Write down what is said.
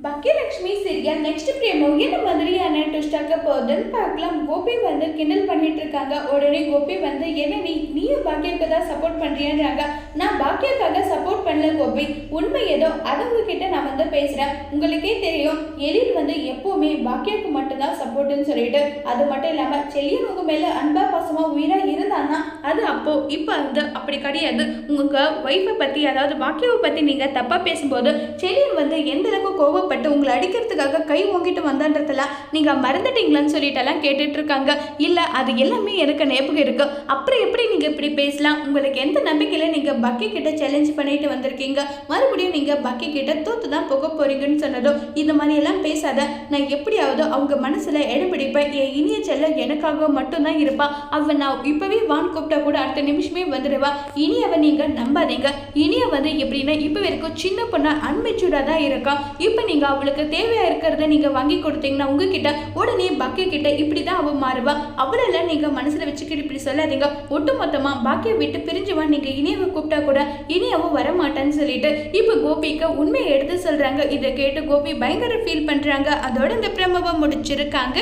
Baakiyalakshmi serial next பிரேமோ என்ன மாதிரியான ட்விஸ்டாக்க போகுதுன்னு பார்க்கலாம். கோபி கிண்டல் பண்ணிட்டு இருக்காங்க. உடனே கோபி என்ன நீயும் பாக்கியாவுக்கு தான் சப்போர்ட் பண்றியான்றாங்க. நான் பாக்கியாக்காக சப்போர்ட் பண்ணல கோபி, உண்மை ஏதோ அதை உங்ககிட்ட நான் பேசுறேன். உங்களுக்கே தெரியும் எலிட் எப்பவுமே பாக்கியாவுக்கு மட்டும்தான் சப்போர்ட்னு சொல்லிட்டு, அது மட்டும் இல்லாம செல்லியன் உங்க மேல அன்பா பாசமா உயிரா இருந்தான்னா அது அப்போ இப்ப அப்படி கிடையாது. உங்க ஒய்ஃபை பத்தி, அதாவது பாக்கியாவை பத்தி நீங்க தப்பா பேசும்போது செல்லியன் எந்த அளவுக்கு கோபப்பட்டு உங்களை அடிக்கிறதுக்காக கை ஓங்கிட்டு வந்தான்றதுல நீங்க மறந்துட்டீங்களான்னு சொல்லிட்டெல்லாம் கேட்டுட்டு இருக்காங்க. இல்ல அது எல்லாமே எனக்கு ஞாபகம் இருக்கு, அப்புறம் எப்படி நீங்க இப்படி பேசலாம்? உங்களுக்கு எந்த நம்பிக்கையில நீங்க பக்கி கிட்ட சேலஞ்ச் பண்ணிட்டு வந்திருக்கீங்க, மறுபடியும் நீங்க பக்கி கிட்ட தோத்து தான் போக போறீங்கன்னு சொன்னதும் இந்த மாதிரி எல்லாம் பேசாத, நான் எப்படியாவது அவங்க மனசுல இடம் பிடிப்பேன். என் இனிய செல்ல எனக்காக மட்டும்தான் இருப்பா, அவன் நான் இப்பவே வான் கூப்பிட்டா கூட அடுத்த நிமிஷமே வந்துடுவா. இனியவன் நீங்க நம்பாதீங்க. இனிய எப்படின்னா இப்ப வரைக்கும் சின்ன பொண்ணா அன்மெச்சூர்டா தான் இருக்கா. இப்ப நீங்க அவளுக்கு தேவையா இருக்கிறத நீங்க வாங்கி கொடுத்தீங்கன்னா உங்ககிட்ட உடனே பாக்கிய கிட்ட இப்படிதான் அவ மாறுவா. அவளெல்லாம் நீங்க மனசுல வச்சுக்கிட்டு இப்படி சொல்லாதீங்க. ஒட்டு மொத்தமா பாக்கிய விட்டு பிரிஞ்சுவா. நீங்க இனியவை கூப்பிட்டா கூட இனியவும் வரமாட்டான்னு சொல்லிட்டு இப்ப கோபிக்கு உண்மையை எடுத்து சொல்றாங்க. இதை கேட்டு கோபி பயங்கர ஃபீல் பண்றாங்க. அதோட இந்த பிரமவை முடிச்சிருக்காங்க.